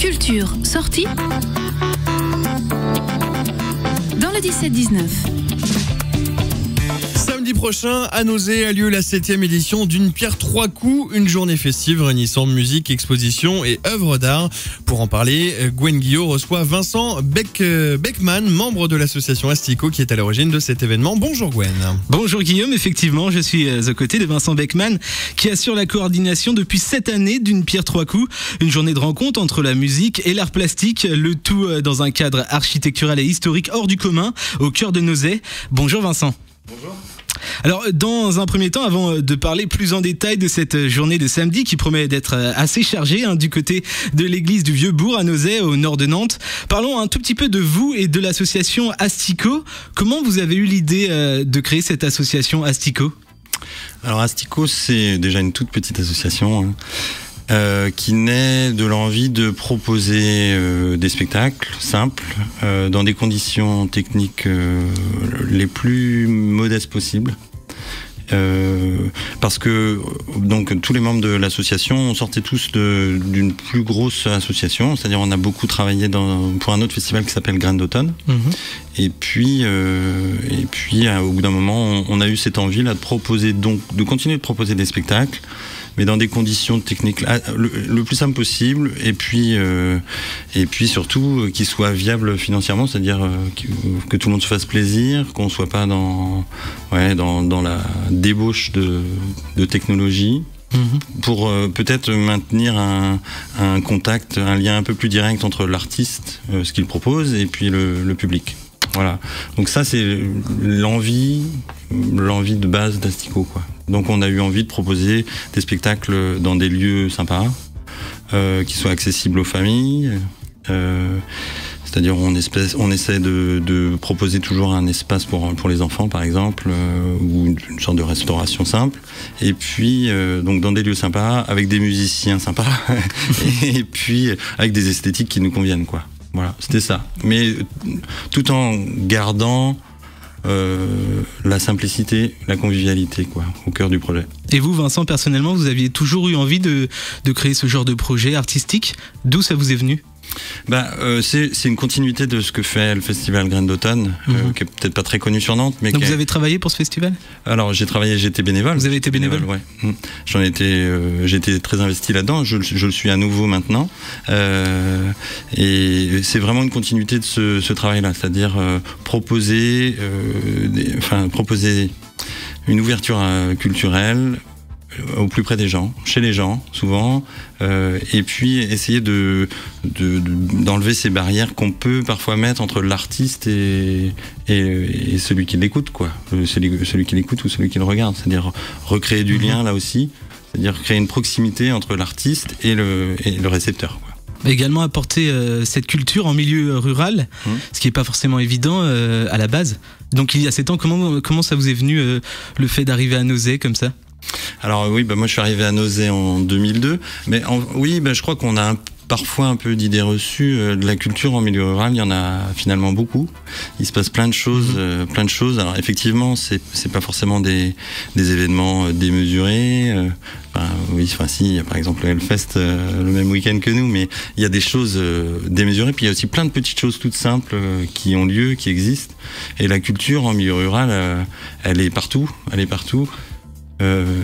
Culture, sortie dans le 17-19. Samedi prochain, à Nozay a lieu la 7e édition d'Une pierre trois coups, une journée festive réunissant musique, exposition et œuvres d'art. Pour en parler, Gwen Guillot reçoit Vincent Beckman, membre de l'association Astico, qui est à l'origine de cet événement. Bonjour Gwen. Bonjour Guillaume, effectivement, je suis aux côtés de Vincent Beckman, qui assure la coordination depuis cette année d'Une pierre trois coups, une journée de rencontre entre la musique et l'art plastique, le tout dans un cadre architectural et historique hors du commun, au cœur de Nozay. Bonjour Vincent. Bonjour. Alors, dans un premier temps, avant de parler plus en détail de cette journée de samedi qui promet d'être assez chargée du côté de l'église du Vieux-Bourg à Nozay, au nord de Nantes, parlons un tout petit peu de vous et de l'association Astico. Comment vous avez eu l'idée de créer cette association Astico ? Alors Astico, c'est déjà une toute petite association qui naît de l'envie de proposer des spectacles simples dans des conditions techniques les plus modestes possibles. Parce que donc tous les membres de l'association sortaient tous d'une plus grosse association, c'est-à-dire on a beaucoup travaillé pour un autre festival qui s'appelle Graines d'automne. Et puis au bout d'un moment on a eu cette envie là de continuer de proposer des spectacles, mais dans des conditions techniques le plus simple possible, et puis surtout qu'ils soient viables financièrement, c'est-à-dire que tout le monde se fasse plaisir, qu'on soit pas dans la débauche de technologie, pour peut-être maintenir un contact, un lien un peu plus direct entre l'artiste, ce qu'il propose, et puis le public. Voilà. Donc ça, c'est l'envie de base d'Astico, quoi. Donc on a eu envie de proposer des spectacles dans des lieux sympas, qui soient accessibles aux familles. C'est-à-dire on essaie de proposer toujours un espace pour les enfants, par exemple, ou une sorte de restauration simple. Et puis donc dans des lieux sympas, avec des musiciens sympas, et puis avec des esthétiques qui nous conviennent, quoi. Voilà, c'était ça. Mais tout en gardant la simplicité, la convivialité, quoi, au cœur du projet. Et vous, Vincent, personnellement, vous aviez toujours eu envie de créer ce genre de projet artistique. D'où ça vous est venu ? C'est une continuité de ce que fait le festival Graines d'automne, qui est peut-être pas très connu sur Nantes. Mais donc vous avez travaillé pour ce festival ? Alors j'étais bénévole. Vous avez été bénévole ? Ouais. J'étais très investi là-dedans. Je le suis à nouveau maintenant. Et c'est vraiment une continuité de ce travail-là, c'est-à-dire proposer une ouverture culturelle au plus près des gens, chez les gens souvent, et puis essayer d'enlever ces barrières qu'on peut parfois mettre entre l'artiste et celui qui l'écoute, quoi, celui qui l'écoute ou celui qui le regarde, c'est-à-dire recréer du lien là aussi, c'est-à-dire créer une proximité entre l'artiste et le récepteur, quoi. Également apporter cette culture en milieu rural, ce qui n'est pas forcément évident à la base. Donc il y a 7 ans, comment ça vous est venu le fait d'arriver à Nozay comme ça ? Alors oui, moi je suis arrivé à Nozay en 2002, mais je crois qu'on a parfois un peu d'idées reçues de la culture en milieu rural. Il y en a finalement beaucoup. Il se passe plein de choses. Alors effectivement, c'est pas forcément des événements démesurés. Si, il y a par exemple le Hellfest le même week-end que nous, mais il y a des choses démesurées. Puis il y a aussi plein de petites choses toutes simples qui ont lieu, qui existent. Et la culture en milieu rural, elle est partout.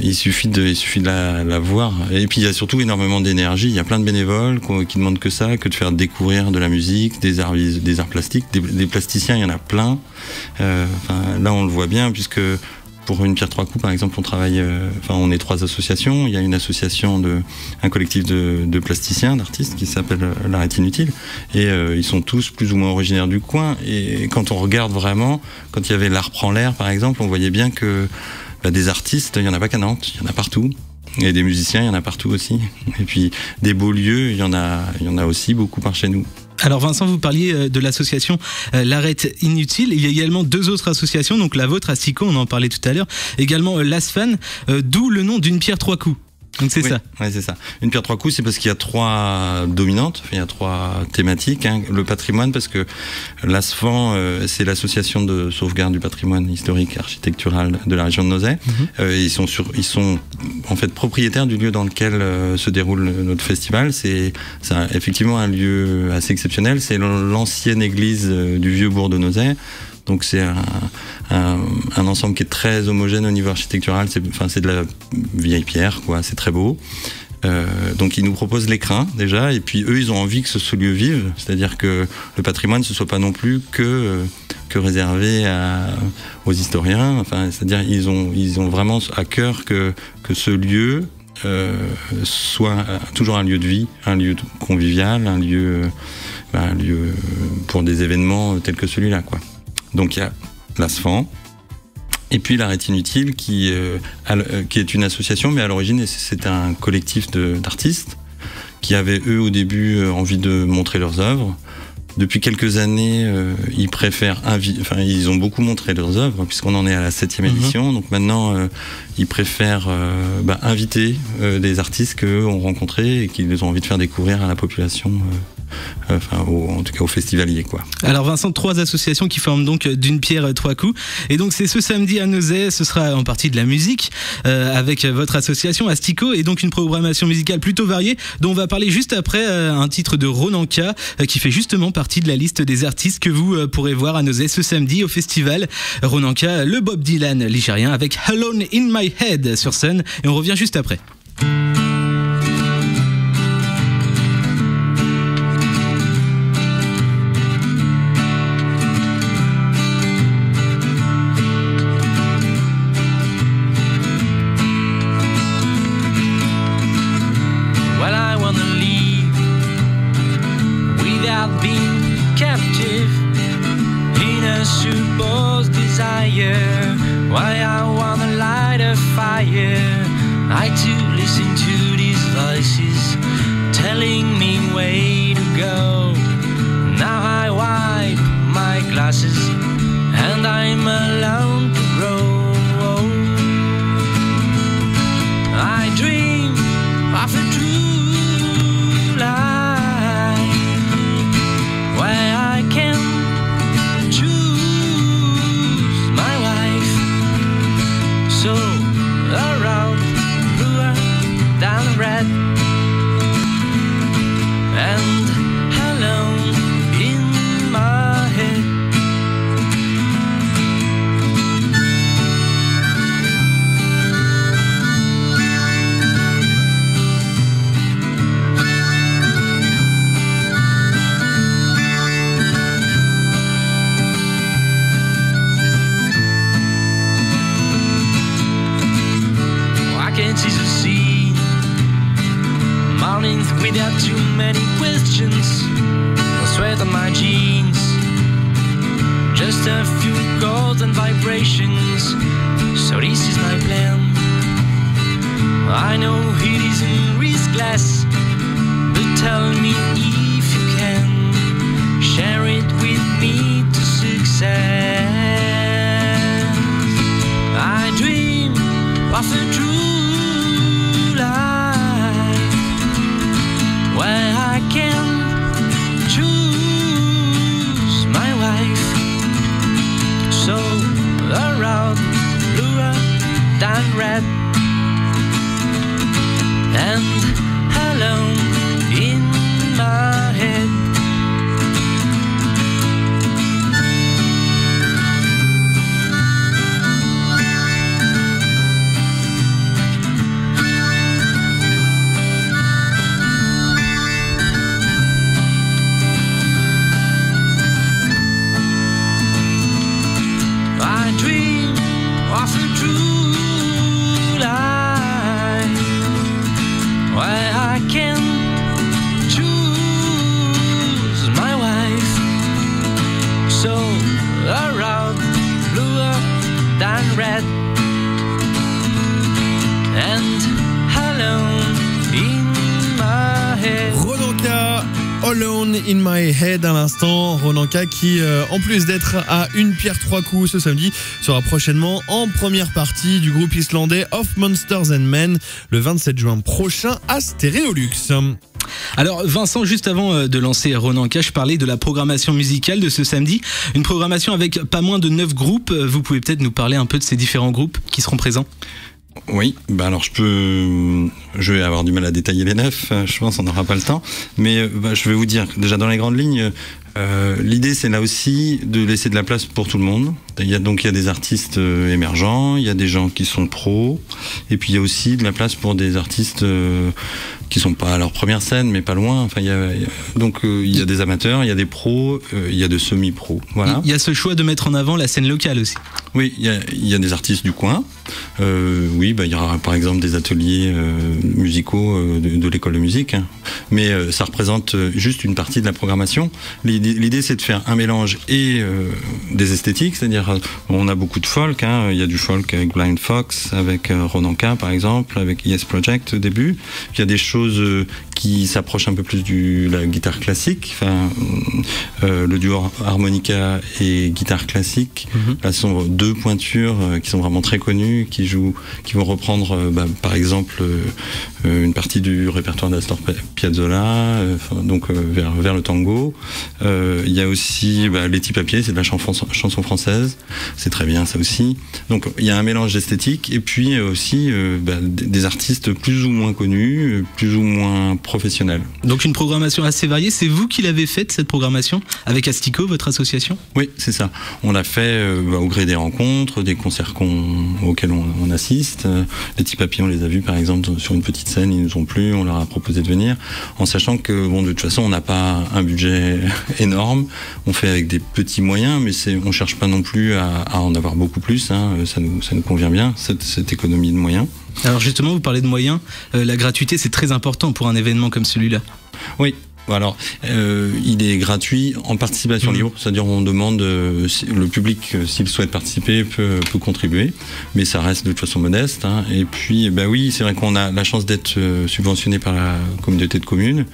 Il suffit de la voir. Et puis il y a surtout énormément d'énergie. Il y a plein de bénévoles qui demandent que de faire découvrir de la musique, des arts plastiques, des plasticiens, il y en a plein. Là on le voit bien, puisque pour Une pierre trois coups, par exemple, on est 3 associations. Il y a une association un collectif de plasticiens, d'artistes, qui s'appelle l'Arrêt Inutile. Et ils sont tous plus ou moins originaires du coin. Et quand on regarde vraiment, quand il y avait l'Art prend l'air, par exemple, on voyait bien que des artistes, il n'y en a pas qu'à Nantes, il y en a partout. Et des musiciens, il y en a partout aussi. Et puis des beaux lieux, il y en a aussi beaucoup par chez nous. Alors Vincent, vous parliez de l'association L'Arrêt Inutile. Il y a également 2 autres associations, donc la vôtre, Astico, on en parlait tout à l'heure, également l'ASFAN, d'où le nom d'Une pierre trois coups. Donc c'est Oui, ça. ouais, c'est ça. Une pierre trois coups, c'est parce qu'il y a 3 dominantes, il y a 3 thématiques. Hein. Le patrimoine, parce que l'ASFAN, c'est l'association de sauvegarde du patrimoine historique et architectural de la région de Nozay. Ils sont en fait propriétaires du lieu dans lequel se déroule notre festival. C'est effectivement un lieu assez exceptionnel. C'est l'ancienne église du vieux bourg de Nozay. Donc c'est un ensemble qui est très homogène au niveau architectural. C'est de la vieille pierre, quoi. C'est très beau. Donc ils nous proposent l'écrin déjà, et puis eux ils ont envie que ce lieu vive, c'est-à-dire que le patrimoine ce soit pas non plus que réservé aux historiens. Enfin, c'est-à-dire ils ont vraiment à cœur que ce lieu soit toujours un lieu de vie, un lieu convivial, un lieu pour des événements tels que celui-là, quoi. Donc il y a l'ASFAN, et puis l'Arrêt Inutile qui est une association, mais à l'origine c'est un collectif d'artistes qui avaient eux au début envie de montrer leurs œuvres. Depuis quelques années, ils préfèrent ils ont beaucoup montré leurs œuvres puisqu'on en est à la 7e édition. Donc maintenant, ils préfèrent inviter des artistes qu'eux ont rencontrés et qu'ils ont envie de faire découvrir à la population. En tout cas aux festivaliers, quoi. Alors Vincent, 3 associations qui forment donc d'une pierre 3 coups, et donc c'est ce samedi à Nozay. Ce sera en partie de la musique avec votre association Astico, et donc une programmation musicale plutôt variée dont on va parler juste après un titre de Ronanka qui fait justement partie de la liste des artistes que vous pourrez voir à Nozay ce samedi au festival. Ronanka, le Bob Dylan ligérien avec Alone in My Head sur scène, et on revient juste après. Why I wanna light a fire. I too listen to these voices telling me where to go. Now I wipe my glasses and I'm alone to grow. I dream of a true life where I can so around bluer than red, and alone in my head. Without too many questions, no sweat on my jeans, just a few chords and vibrations. So this is my plan. I know it isn't riskless, but tell me if you can share it with me to success. I dream of a true life where I can choose my wife, so around bluer than red, and alone in my head. Red and alone in my head. Ronanka, Alone in My Head à l'instant. Ronanka qui, en plus d'être à une pierre trois coups ce samedi, sera prochainement en première partie du groupe islandais Of Monsters and Men le 27 juin prochain à Stéréolux. Alors Vincent, juste avant de lancer Ronanka, je parlais de la programmation musicale de ce samedi. Une programmation avec pas moins de 9 groupes. Vous pouvez peut-être nous parler un peu de ces différents groupes qui seront présents ? Oui, bah alors je vais avoir du mal à détailler les 9, je pense on n'aura pas le temps, mais je vais vous dire, déjà dans les grandes lignes, l'idée c'est là aussi de laisser de la place pour tout le monde. Il y a des artistes émergents, il y a des gens qui sont pros, et puis il y a aussi de la place pour des artistes qui sont pas à leur première scène, mais pas loin. Enfin, il y a des amateurs, il y a des pros, il y a de semi-pros. Voilà. Il y a ce choix de mettre en avant la scène locale aussi. Oui, il y a des artistes du coin. Il y aura par exemple des ateliers musicaux de l'école de musique, hein. Mais ça représente juste une partie de la programmation. L'idée c'est de faire un mélange et des esthétiques, c'est-à-dire on a beaucoup de folk, hein. Il y a du folk avec Blind Fox, avec Ronanka par exemple, avec Yes Project au début. Puis il y a des choses qui s'approchent un peu plus de la guitare classique, enfin, le duo harmonica et guitare classique. Là, ce sont deux pointures qui sont vraiment très connues, qui vont reprendre par exemple une partie du répertoire d'Astor Piazzolla, vers le tango. Il y a aussi Letty Papier, c'est de la chanson française, c'est très bien ça aussi. Donc il y a un mélange d'esthétique et puis aussi des artistes plus ou moins connus, plus ou moins professionnels. Donc une programmation assez variée. C'est vous qui l'avez faite, cette programmation, avec Astico, votre association ? Oui, c'est ça. On l'a fait au gré des rencontres, des concerts auxquels on assiste. Les petits papiers, on les a vus par exemple sur une petite scène, ils nous ont plu, on leur a proposé de venir, en sachant que de toute façon on n'a pas un budget énorme, on fait avec des petits moyens, mais on cherche pas non plus à en avoir beaucoup plus, hein. Ça nous convient bien, cette économie de moyens. Alors justement, vous parlez de moyens, la gratuité c'est très important pour un événement comme celui-là. Oui. Alors, il est gratuit en participation libre, c'est-à-dire on demande le public, s'il souhaite participer, peut contribuer, mais ça reste de toute façon modeste, hein. Et puis, oui, c'est vrai qu'on a la chance d'être subventionné par la communauté de communes.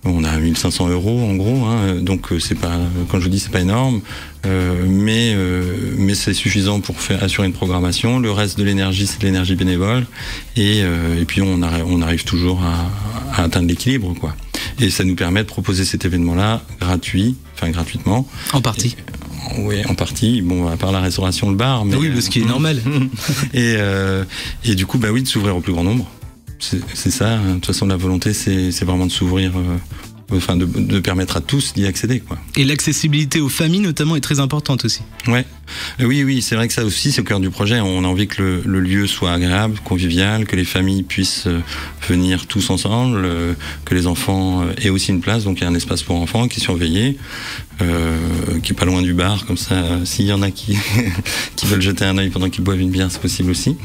On a 1500 € en gros, hein, donc c'est pas, quand je vous dis c'est pas énorme, mais c'est suffisant pour assurer une programmation. Le reste de l'énergie, c'est de l'énergie bénévole, et puis on arrive toujours à atteindre l'équilibre, quoi. Et ça nous permet de proposer cet événement-là gratuitement. En partie. Oui, en partie. Bon, à part la restauration, le bar. Mais, oui, ce qui est normal. Et du coup, de s'ouvrir au plus grand nombre. C'est ça. De toute façon, la volonté, c'est vraiment de s'ouvrir, de permettre à tous d'y accéder, quoi. Et l'accessibilité aux familles, notamment, est très importante aussi. Ouais. Oui, c'est vrai que ça aussi, c'est au cœur du projet. On a envie que le lieu soit agréable, convivial, que les familles puissent venir tous ensemble, que les enfants aient aussi une place. Donc il y a un espace pour enfants qui est surveillé, qui est pas loin du bar, comme ça, s'il y en a qui veulent jeter un œil pendant qu'ils boivent une bière, c'est possible aussi.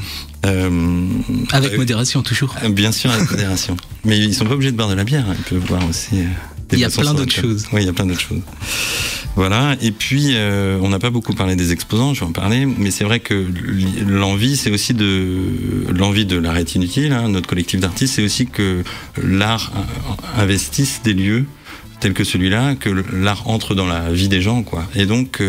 Avec modération, toujours. Bien sûr, avec modération. Mais ils sont pas obligés de boire de la bière, ils peuvent boire aussi. Il y a plein d'autres choses. Oui, il y a plein d'autres choses. Voilà, et puis on n'a pas beaucoup parlé des exposants, je vais en parler, mais c'est vrai que l'envie, c'est aussi l'envie de l'Arrêt Inutile, hein, notre collectif d'artistes, c'est aussi que l'art investisse des lieux tels que celui-là, que l'art entre dans la vie des gens, quoi. Et donc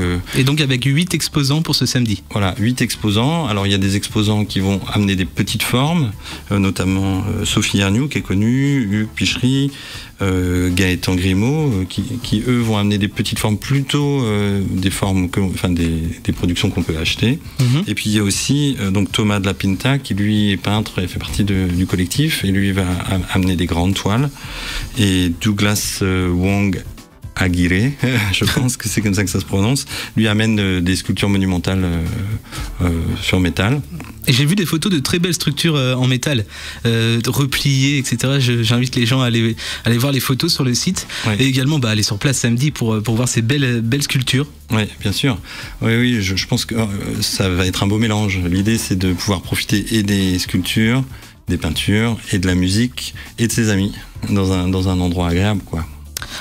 avec 8 exposants pour ce samedi. Voilà, 8 exposants. Alors il y a des exposants qui vont amener des petites formes, notamment Sophie Arnoux, qui est connue, Hugues Pichery, Gaëtan Grimaud, qui eux vont amener des petites formes, plutôt des formes, des productions qu'on peut acheter. Et puis il y a aussi Thomas de la Pinta, qui lui est peintre et fait partie du collectif, et lui va amener des grandes toiles. Et Douglas Wong Aguirre, je pense que c'est comme ça que ça se prononce, lui amène des sculptures monumentales sur métal. Et j'ai vu des photos de très belles structures en métal, repliées, etc. J'invite les gens à aller voir les photos sur le site, ouais. Et également aller sur place samedi pour voir ces belles sculptures. Oui, bien sûr. Oui, je pense que ça va être un beau mélange. L'idée, c'est de pouvoir profiter et des sculptures, des peintures, et de la musique, et de ses amis, dans un endroit agréable, quoi.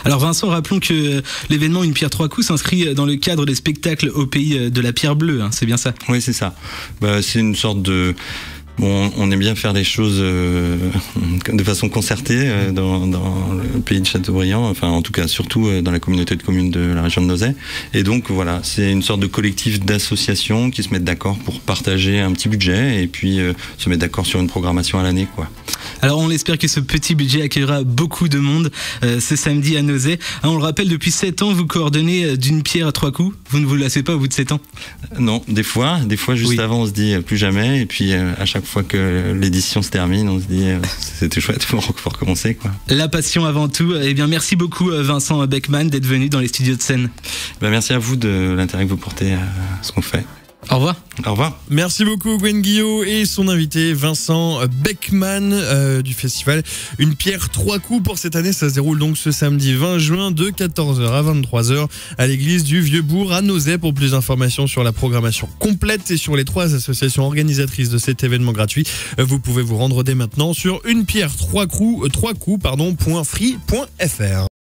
Alors Vincent, rappelons que l'événement Une pierre trois coups s'inscrit dans le cadre des spectacles au pays de la pierre bleue, hein, c'est bien ça ? Oui, c'est ça. C'est une sorte Bon, on aime bien faire les choses de façon concertée dans le pays de Châteaubriand, enfin en tout cas surtout dans la communauté de communes de la région de Nozay. Et donc voilà, c'est une sorte de collectif d'associations qui se mettent d'accord pour partager un petit budget et puis se mettre d'accord sur une programmation à l'année, quoi. Alors on espère que ce petit budget accueillera beaucoup de monde ce samedi à Nozay. On le rappelle, depuis 7 ans, vous coordonnez d'une pierre à 3 coups. Vous ne vous lassez pas au bout de 7 ans? Non, des fois juste avant on se dit plus jamais, et puis à chaque fois que l'édition se termine, on se dit c'était chouette pour recommencer, quoi. La passion avant tout. Eh bien, merci beaucoup Vincent Beckman d'être venu dans les studios de Seine. Merci à vous de l'intérêt que vous portez à ce qu'on fait. Au revoir. Au revoir. Merci beaucoup Gwen Guillot et son invité Vincent Beckman du festival Une pierre 3 coups pour cette année. Ça se déroule donc ce samedi 20 juin de 14h à 23h à l'église du Vieux-Bourg à Nozay. Pour plus d'informations sur la programmation complète et sur les 3 associations organisatrices de cet événement gratuit, vous pouvez vous rendre dès maintenant sur unepierre3coups.free.fr.